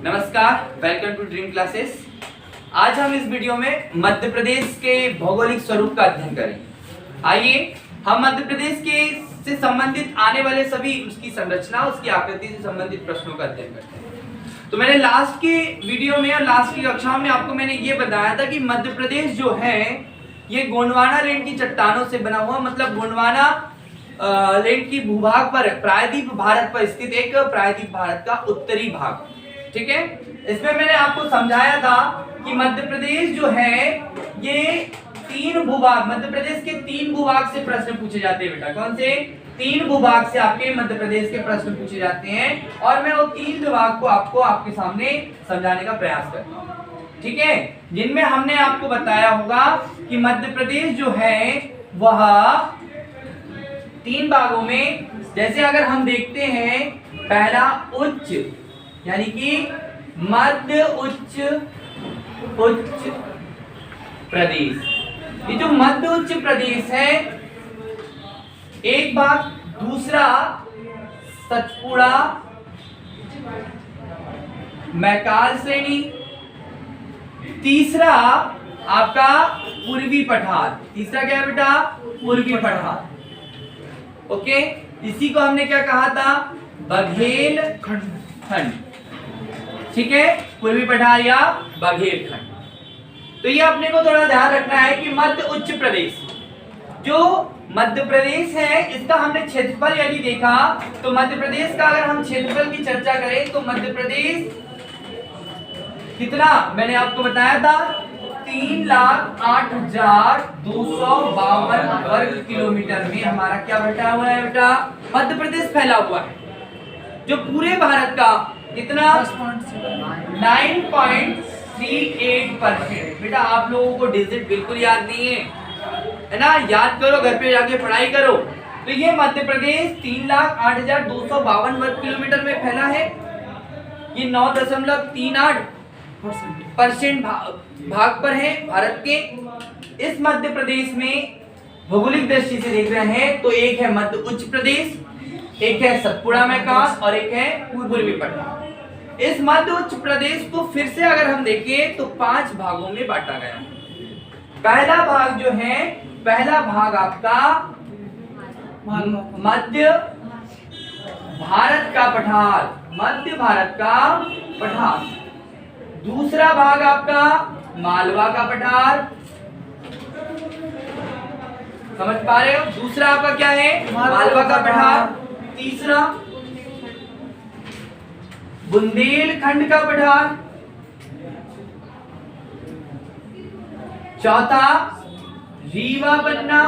नमस्कार, welcome to dream classes. आज हम इस वीडियो में मध्य प्रदेश के भौगोलिक स्वरूप का अध्ययन करेंगे। आइए हम मध्य प्रदेश के से संबंधित आने वाले सभी उसकी संरचना, उसकी आकृति से संबंधित प्रश्नों का अध्ययन करते हैं। तो मैंने लास्ट के वीडियो में और लास्ट की कक्षा में आपको मैंने ये बताया था कि मध्य प्रदेश जो है ये गोंडवाना रेंज की चट्टानों से बना हुआ, मतलब गोंडवाना रेंज की भूभाग पर प्रायद्वीप भारत पर स्थित एक प्रायद्वीप भारत का उत्तरी भाग। ठीक है, इसमें मैंने आपको समझाया था कि मध्य प्रदेश जो है ये तीन भूभाग, मध्य प्रदेश के तीन भूभाग से प्रश्न पूछे जाते हैं बेटा। कौन से? तीन भूभाग से आपके मध्य प्रदेश के प्रश्न पूछे जाते हैं और मैं वो तीन भूभाग को आपको आपके सामने समझाने का प्रयास करता हूँ। ठीक है, जिनमें हमने आपको बताया होगा कि मध्य प्रदेश जो है वह तीन भागों में, जैसे अगर हम देखते हैं पहला उच्च यानी कि मध्य उच्च प्रदेश, ये जो मध्य उच्च प्रदेश है एक भाग, दूसरा सतपुड़ा मैकाल श्रेणी, तीसरा आपका पूर्वी पठार। तीसरा क्या है बेटा? पूर्वी पठार। ओके, इसी को हमने क्या कहा था? बघेल खंड। ठीक है, पूर्वी पठार या बघेल खंड। तो ये अपने को थोड़ा ध्यान रखना है कि मध्य उच्च प्रदेश, जो मध्य प्रदेश है इसका हमने क्षेत्रफल यदि देखा तो मध्य प्रदेश का अगर हम क्षेत्रफल की चर्चा करें तो मध्य प्रदेश कितना मैंने आपको बताया था? 3,08,252 वर्ग किलोमीटर में हमारा क्या बैठा हुआ है बेटा? मध्य प्रदेश फैला हुआ है, जो पूरे भारत का कितना 9.38%। बेटा आप लोगों को डिजिट बिल्कुल याद नहीं है ना? याद करो, घर पे जाके पढ़ाई करो। तो ये मध्य प्रदेश 3,08,252 वर्ग किलोमीटर में फैला है। ये 9.38% भाग पर है भारत के। इस मध्य प्रदेश में भौगोलिक दृष्टि से देख रहे हैं तो एक है मध्य उच्च प्रदेश, एक है सतपुड़ा मैकाल और एक है पूर्वी पठार। इस मध्य उच्च प्रदेश को फिर से अगर हम देखें तो 5 भागों में बांटा गया। पहला भाग जो है, पहला भाग आपका मध्य भारत का पठार, मध्य भारत का पठार। दूसरा भाग आपका मालवा का पठार, समझ पा रहे हो? दूसरा आपका क्या है? मालवा का पठार। तीसरा बुंदेलखंड का पठार। चौथा रीवा पन्ना।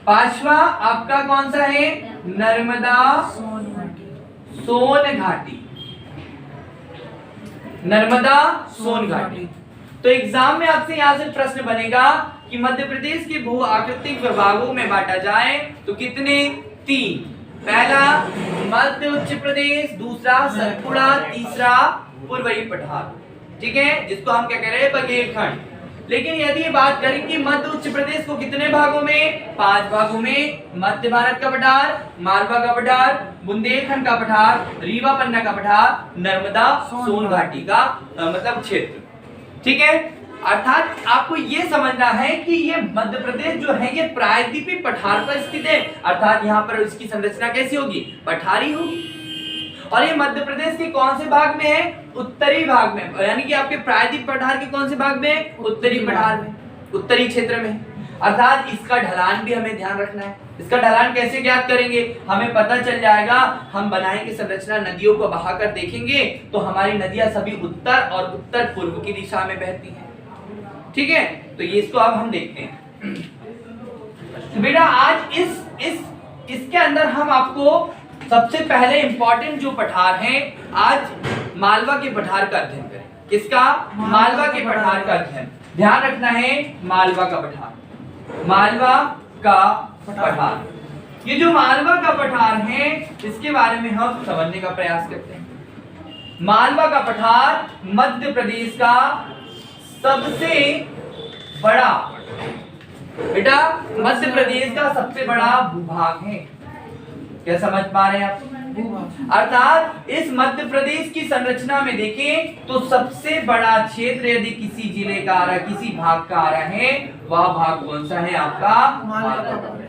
पांचवा आपका कौन सा है? नर्मदा सोन घाटी, नर्मदा सोन घाटी। तो एग्जाम में आपसे यहां से प्रश्न बनेगा कि मध्य प्रदेश के भू आकृतिक विभागों में बांटा जाए तो कितने? 3। पहला मध्य उच्च प्रदेश, दूसरा सतपुड़ा, तीसरा पूर्वी पठार। ठीक है, जिसको हम क्या कह रहे हैं? बघेलखंड। लेकिन यदि बात करें कि मध्य उच्च प्रदेश को कितने भागों में? 5 भागों में। मध्य भारत का पठार, मालवा का पठार, बुंदेलखंड का पठार, रीवा पन्ना का पठार, नर्मदा सोन घाटी का मतलब क्षेत्र। ठीक है, अर्थात आपको ये समझना है कि ये मध्य प्रदेश जो है ये प्रायद्वीपीय पठार पर स्थित है, अर्थात यहाँ पर इसकी संरचना कैसी होगी? पठारी होगी। और ये मध्य प्रदेश के कौन से भाग में है? उत्तरी भाग में, यानी कि आपके प्रायद्वीप पठार के कौन से भाग में? उत्तरी पठार में, उत्तरी क्षेत्र में। अर्थात इसका ढलान भी हमें ध्यान रखना है। इसका ढलान कैसे ज्ञात करेंगे? हमें पता चल जाएगा, हम बनाएंगे संरचना, नदियों को बहाकर देखेंगे तो हमारी नदियां सभी उत्तर और उत्तर पूर्व की दिशा में बहती हैं। ठीक है, तो ये इसको अब हम देखते हैं। तो बेटा आज इसके अंदर हम आपको सबसे पहले इंपॉर्टेंट जो पठार हैं, आज मालवा के पठार का अध्ययन करें। किसका? मालवा के पठार का अध्ययन। ध्यान रखना है, मालवा का पठार, मालवा का पठार। ये जो मालवा का पठार है इसके बारे में हम समझने का प्रयास करते हैं। मालवा का पठार मध्य प्रदेश का सबसे बड़ा, बेटा मध्य प्रदेश का सबसे बड़ा भूभाग है। क्या समझ पा रहे हैं आप? अर्थात इस मध्य प्रदेश की संरचना में देखें तो सबसे बड़ा क्षेत्र यदि किसी जिले का आ रहा है, किसी भाग का आ रहा है, वह भाग कौन सा है? आपका मालवा।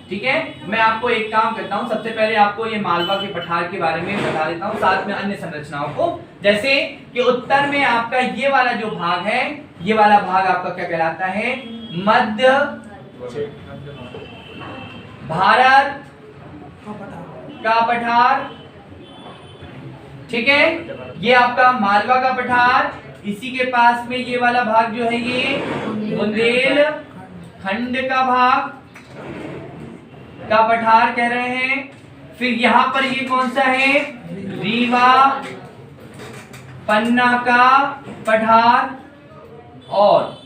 ठीक है, मैं आपको एक काम करता हूं, सबसे पहले आपको ये मालवा के पठार के बारे में बता देता हूं, साथ में अन्य संरचनाओं को। जैसे कि उत्तर में आपका ये वाला जो भाग है, ये वाला भाग आपका क्या कहलाता है? मध्य भारत का पठार। ठीक है, ये आपका मालवा का पठार। इसी के पास में ये वाला भाग जो है ये बुंदेलखंड का भाग का पठार कह रहे हैं। फिर यहां पर ये कौन सा है? रीवा पन्ना का पठार। और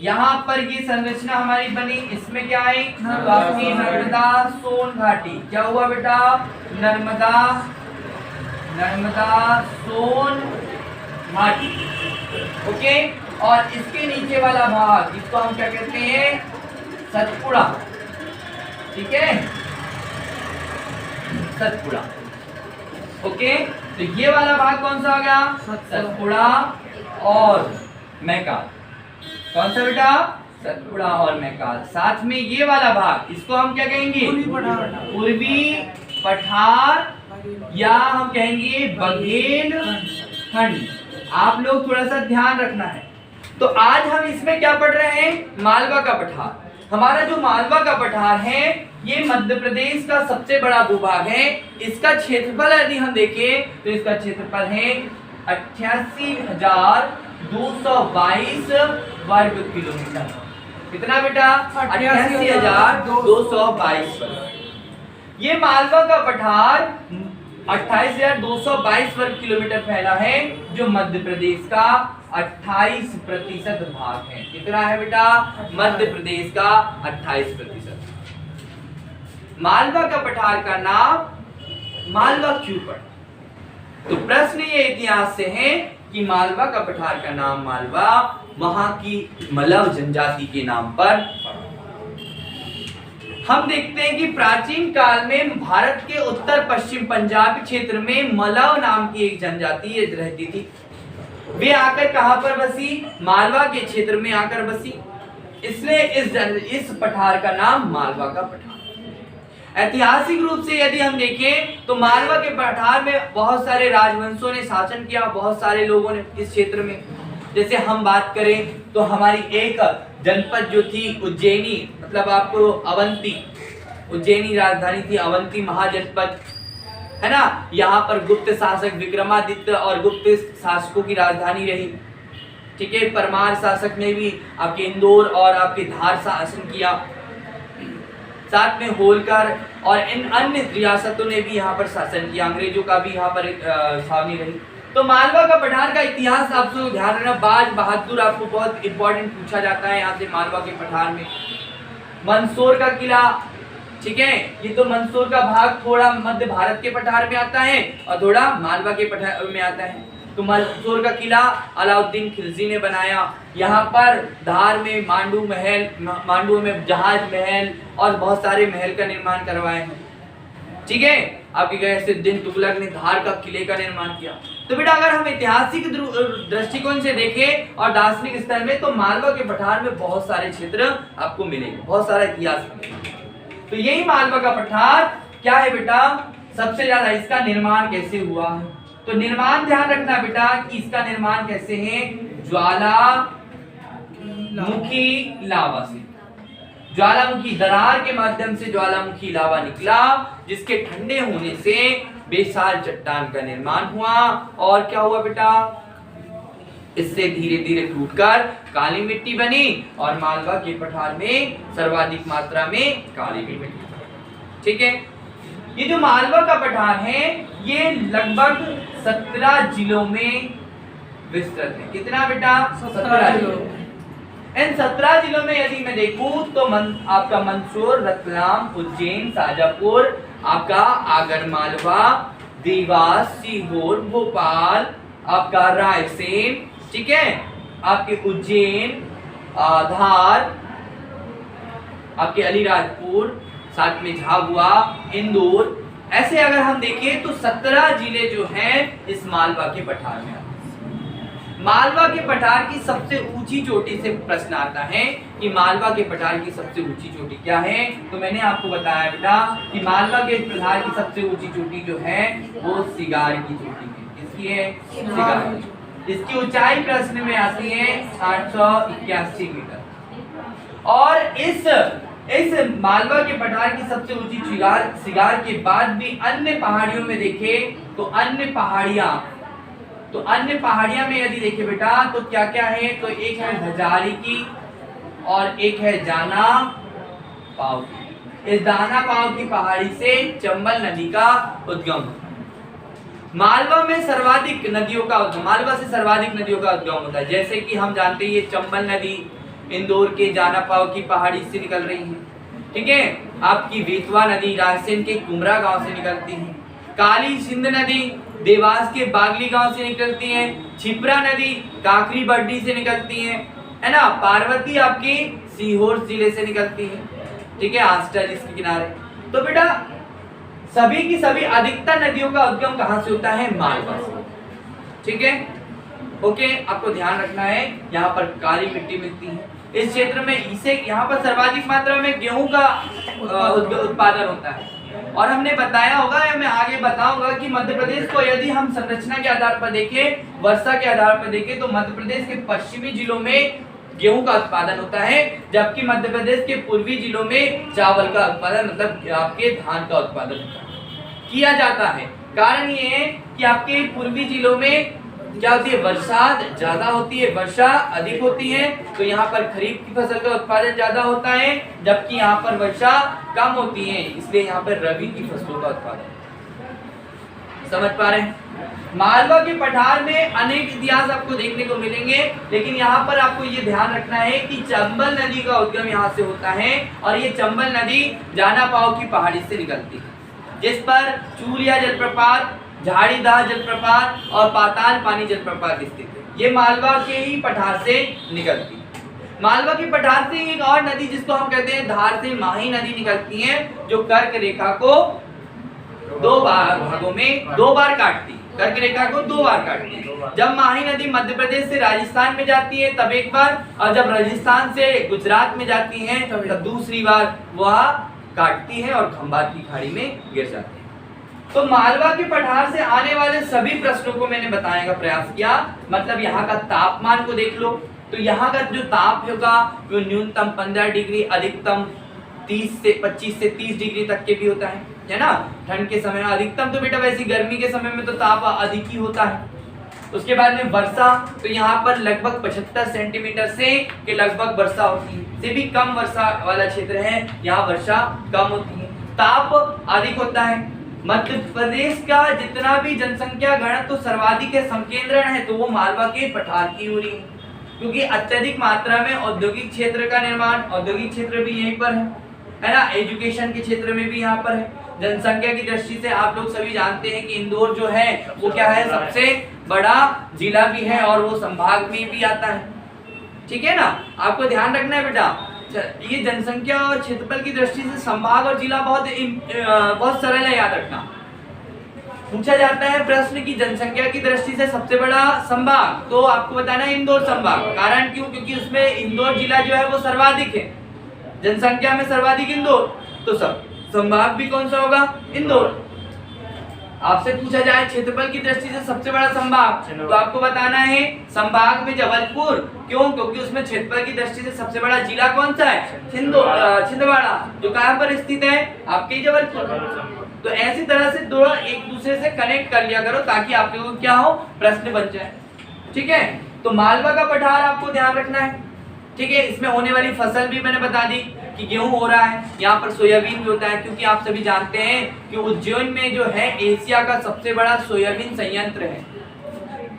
यहां पर ये संरचना हमारी बनी, इसमें क्या है? तो आपकी नर्मदा सोन घाटी। क्या हुआ बेटा? नर्मदा सोन घाटी। ओके, और इसके नीचे वाला भाग, इसको हम क्या कहते हैं? सतपुड़ा। ठीक है, सतपुड़ा। ओके, तो ये वाला भाग कौन सा हो गया? सतपुड़ा और मैकाल। कौन सा बेटा? सतपुड़ा और मैकाल। साथ में ये वाला भाग, इसको हम क्या कहेंगे? पूर्वी पठार या हम कहेंगे बघेलखंड। आप लोग थोड़ा सा ध्यान रखना है। तो आज हम इसमें क्या पढ़ रहे हैं? मालवा का पठार। हमारा जो मालवा का पठार है ये मध्य प्रदेश का सबसे बड़ा भूभाग है। इसका क्षेत्रफल यदि हम देखें तो इसका क्षेत्रफल है 88,222 वर्ग किलोमीटर। कितना बेटा? 88,222 वर्ग। ये मालवा का पठार 28,222 वर्ग किलोमीटर फैला है, जो मध्य प्रदेश का 28% भाग है। कितना है बेटा? मध्य प्रदेश का 28%। मालवा का पठार का नाम मालवा क्यों पड़ा? तो प्रश्न ये इतिहास से है कि मालवा का पठार का नाम मालवा वहां की मलव जनजाति के नाम पर पड़ा। हम देखते हैं कि प्राचीन काल में भारत के उत्तर पश्चिम पंजाब क्षेत्र में मलव नाम की एक जनजाति रहती थी। वे आकर कहां पर बसी? मालवा के क्षेत्र में आकर बसी, इसलिए इस पठार का नाम मालवा का पठार। ऐतिहासिक रूप से यदि हम देखें तो मालवा के पठार में बहुत सारे राजवंशों ने शासन किया, बहुत सारे लोगों ने इस क्षेत्र में। जैसे हम बात करें तो हमारी एक जनपद जो थी उज्जैनी, मतलब आपको अवंती, उज्जैनी राजधानी थी अवंती महाजनपद, है ना। यहाँ पर गुप्त शासक विक्रमादित्य और गुप्त शासकों की राजधानी रही। ठीक है, परमार शासक ने भी आपके इंदौर और आपके धार शासन किया। साथ में होलकर और इन अन्य रियासतों ने भी यहाँ पर शासन किया। अंग्रेजों का भी यहाँ पर छावनी रही। तो मालवा का पठार का इतिहास आपको ध्यान रखना। बाज बहादुर आपको बहुत इंपॉर्टेंट पूछा जाता है यहाँ से मालवा के पठार में। मंदसौर का किला, ठीक है, ये तो मंदसौर का भाग थोड़ा मध्य भारत के पठार में आता है और थोड़ा मालवा के पठार में आता है। तो मंदसौर का किला अलाउद्दीन खिलजी ने बनाया। यहाँ पर धार में मांडू में जहाज महल और बहुत सारे महल का निर्माण करवाए हैं। ठीक है, आपके गैरसिद्दीन तुगलक ने धार का किले का निर्माण किया। तो बेटा अगर हम ऐतिहासिक दृष्टिकोण से देखें और दार्शनिक स्तर में, तो मालवा के पठार में बहुत सारे क्षेत्र आपको मिलेंगे, बहुत सारा इतिहास मिलेगा। तो यही मालवा का पठार क्या है बेटा? सबसे ज्यादा इसका निर्माण कैसे हुआ है? तो निर्माण ध्यान रखना बेटा कि इसका निर्माण कैसे है? ज्वालामुखी लावा से। ज्वालामुखी दरार के माध्यम से ज्वालामुखी लावा निकला, जिसके ठंडे होने से बेसाल चट्टान का निर्माण हुआ। और क्या हुआ बेटा? इससे धीरे धीरे टूटकर काली मिट्टी बनी और मालवा के पठार में सर्वाधिक मात्रा में काली मिट्टी। ठीक है, ये जो मालवा का पठार है ये लगभग 17 जिलों में विस्तृत है। कितना बेटा? 17 जिलों। इन 17 जिलों में यदि मैं देखूं तो आपका मंदसौर, रतलाम, उज्जैन, शाजापुर, आपका आगर मालवा, देवास, सीहोर, भोपाल, आपका रायसेन, ठीक है, आपके उज्जैन, धार, आपके अलीराजपुर, साथ में झाबुआ, इंदौर, ऐसे अगर हम देखें तो 17 जिले जो हैं इस मालवा के पठार में आते हैं। मालवा के पठार की सबसे ऊंची चोटी से प्रश्न आता है कि मालवा के पठार की सबसे ऊंची चोटी क्या है। तो मैंने आपको बताया बेटा कि मालवा के पठार की सबसे ऊंची चोटी जो है वो सिगार की चोटी है। किसकी है? सिगार की। इसकी ऊंचाई प्रश्न में आती है 881 मीटर। और इस मालवा के पठार की सबसे ऊंची सिगार के बाद भी अन्य पहाड़ियों में देखें तो अन्य पहाड़ियां में यदि देखें बेटा तो क्या क्या है, तो एक है धजारी की और एक है जाना पाव की। इस दाना पाव की पहाड़ी से चंबल नदी का उद्गम होता है। मालवा से सर्वाधिक नदियों का उद्गम होता है। जैसे कि हम जानते हैं ये चंबल नदी इंदौर के जाना पाव की पहाड़ी से निकल रही है, ठीक है। आपकी बेतवा नदी रायसेन के कुमरा गांव से निकलती है। काली सिंध नदी देवास के बागली गांव से निकलती है। छिपरा नदी काकरी बड्डी से निकलती है ना। पार्वती आपकी सीहोर जिले से निकलती है, ठीक है, आस्था जिसके किनारे। तो बेटा सभी की सभी अधिकतर नदियों का उद्गम कहां से होता है? मालवा से, ठीक है। ओके, आपको ध्यान रखना है यहाँ पर काली मिट्टी मिलती है इस क्षेत्र में। इसे यहाँ पर सर्वाधिक मात्रा में गेहूं का उत्पादन होता है। और हमने बताया होगा या मैं आगे बताऊंगा कि मध्य प्रदेश को यदि हम संरचना के आधार पर देखें, वर्षा के आधार पर देखें, तो मध्य प्रदेश के पश्चिमी जिलों में गेहूं का उत्पादन होता है, जबकि मध्य प्रदेश के पूर्वी जिलों में चावल का उत्पादन मतलब आपके धान का उत्पादन किया जाता है। कारण ये है कि आपके पूर्वी जिलों में क्या होती है? वर्षा ज्यादा होती है, वर्षा अधिक होती है, तो यहाँ पर खरीफ की फसल का उत्पादन ज्यादा होता है, जबकि यहाँ पर वर्षा कम होती है, इसलिए यहाँ पर रबी की फसलों का उत्पादन। समझ पा रहे हैं? मालवा के पठार में अनेक इतिहास आपको देखने को मिलेंगे, लेकिन यहाँ पर आपको ये ध्यान रखना है कि चंबल नदी का उद्गम यहाँ से होता है और ये चंबल नदी जाना पाव की पहाड़ी से निकलती है, जिस पर चूलिया जलप्रपात, झाड़ीदाह जलप्रपात और पाताल पानी जलप्रपात स्थित है। ये मालवा के ही पठार से निकलती है। मालवा के पठार से एक और नदी जिसको हम कहते हैं धार से माही नदी निकलती है, जो कर्क रेखा को दो बार काटती है। कर्क रेखा को 2 बार काटती है। जब माही नदी मध्य प्रदेश से राजस्थान में जाती है तब एक बार, और जब राजस्थान से गुजरात में जाती है तब दूसरी बार वह काटती है और खंभात की खाड़ी में गिर जाती है। तो मालवा के पठार से आने वाले सभी प्रश्नों को मैंने बताने का प्रयास किया। मतलब यहाँ का तापमान को देख लो, तो यहाँ का जो ताप होगा वो न्यूनतम 15 डिग्री, अधिकतम 25 से 30 डिग्री तक के भी होता है ना। ठंड के समय में अधिकतम, तो बेटा वैसे गर्मी के समय में तो ताप अधिक ही होता है। उसके बाद में वर्षा, तो यहाँ पर लगभग 75 सेंटीमीटर से के लगभग वर्षा होती है, से भी कम वर्षा वाला क्षेत्र है, यहाँ वर्षा कम होती है। ताप अधिक होता है। मध्य प्रदेश का जितना भी जनसंख्या घनत्व तो सर्वाधिक है, संकेंद्रण है, तो वो मालवा के पठार की हो रही है, क्योंकि अत्यधिक मात्रा में औद्योगिक क्षेत्र का निर्माण, औद्योगिक क्षेत्र भी यहीं पर है ना। एजुकेशन के क्षेत्र में भी यहाँ पर है। जनसंख्या की दृष्टि से आप लोग सभी जानते हैं कि इंदौर जो है वो क्या है? सबसे बड़ा जिला भी है और वो संभाग में भी आता है, ठीक है ना। आपको ध्यान रखना है बेटा, ये जनसंख्या और क्षेत्रफल की दृष्टि से संभाग और जिला बहुत सरल है, याद रखना। पूछा जाता है प्रश्न की जनसंख्या की दृष्टि से सबसे बड़ा संभाग, तो आपको बताना है इंदौर संभाग। कारण क्यों? क्योंकि उसमें इंदौर जिला जो है वो सर्वाधिक है, जनसंख्या में सर्वाधिक इंदौर, तो सब संभाग भी कौन सा होगा? इंदौर। आपसे पूछा जाए क्षेत्रफल की दृष्टि से सबसे बड़ा संभाग, तो आपको बताना है संभाग में जबलपुर। क्यों? क्योंकि उसमें क्षेत्रफल की दृष्टि से सबसे बड़ा जिला कौन सा है? छिंदवाड़ा, जो कहां पर स्थित है? आपके जबलपुर। तो ऐसी तरह से दो एक दूसरे से कनेक्ट कर लिया करो ताकि आप लोगों को क्या हो, प्रश्न बन जाए, ठीक है। तो मालवा का पठार आपको ध्यान रखना है, ठीक है। इसमें होने वाली फसल भी मैंने बता दी कि गेहूं हो रहा है, यहाँ पर सोयाबीन भी होता है, क्योंकि आप सभी जानते हैं कि उज्जैन में जो है एशिया का सबसे बड़ा सोयाबीन संयंत्र है।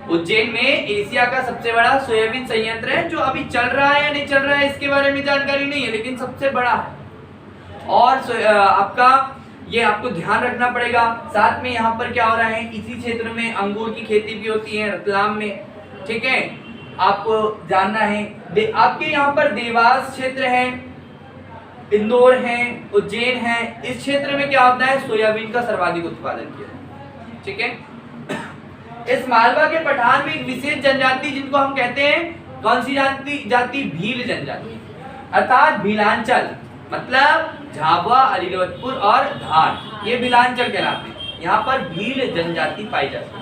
उज्जैन में एशिया का सबसे बड़ा सोयाबीन संयंत्र है, जो अभी चल रहा है या नहीं चल रहा है इसके बारे में जानकारी नहीं है, लेकिन सबसे बड़ा है। और आपका ये आपको ध्यान रखना पड़ेगा। साथ में यहाँ पर क्या हो रहा है, इसी क्षेत्र में अंगूर की खेती भी होती है, रतलाम में, ठीक है। आपको जानना है आपके यहाँ पर देवास क्षेत्र है, इंदौर है, उज्जैन है, इस क्षेत्र में क्या होता है, सोयाबीन का सर्वाधिक उत्पादन किया जाता है। ठीक है। इस मालवा के पठार में एक विशेष जनजाति जिनको हम कहते हैं, कौन सी जाति? भील जनजाति, अर्थात भीलांचल, मतलब झाबुआ, अलीराजपुर और धार, ये भीलांचल कहलाते हैं। यहाँ पर भील जनजाति पाई जाती है।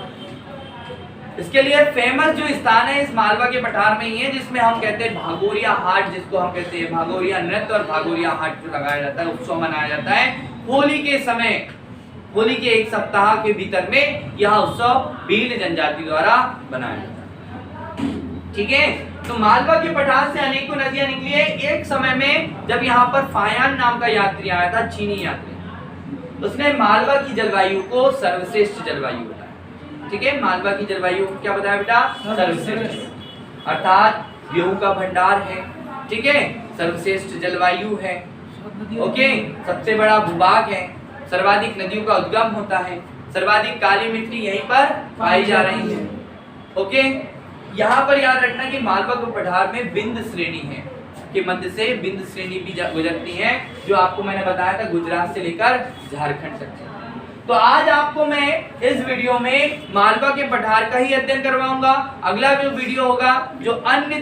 इसके लिए फेमस जो स्थान है इस मालवा के पठार में ही है, जिसमें हम कहते हैं भागोरिया हाट, जिसको हम कहते हैं भागोरिया नृत्य और भागोरिया हाट जो लगाया जाता है, उत्सव मनाया जाता है होली के समय। होली के एक सप्ताह के भीतर में यह उत्सव भील जनजाति द्वारा बनाया जाता है। ठीक है। तो मालवा के पठार से अनेकों नदियां निकली है। एक समय में जब यहाँ पर फायान नाम का यात्री आया था, चीनी यात्री, उसने मालवा की जलवायु को सर्वश्रेष्ठ जलवायु बताया। ठीक है। मालवा की जलवायु क्या बताया बेटा? सर्वश्रेष्ठ, अर्थात गेहूं का भंडार है। ठीक है। सर्वश्रेष्ठ जलवायु है। ओके। सबसे बड़ा भूभाग है, सर्वाधिक नदियों का उद्गम होता है, सर्वाधिक काली मिट्टी यहीं पर पाई जा रही है। ओके। यहाँ पर याद रखना कि मालवा के पठार में बिंद श्रेणी है, के मध्य से बिंद श्रेणी भी गुजरती है, जो आपको मैंने बताया था गुजरात से लेकर झारखंड तक। तो आज आपको मैं इस वीडियो में मालवा के पठार का ही अध्ययन करवाऊंगा। अगला जो वीडियो होगा जो अन्य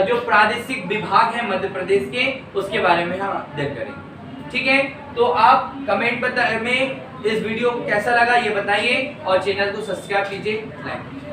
जो प्रादेशिक विभाग है मध्य प्रदेश के, उसके बारे में हम अध्ययन करेंगे। ठीक है। तो आप कमेंट में इस वीडियो को कैसा लगा ये बताइए और चैनल को सब्सक्राइब कीजिए, लाइक कीजिए।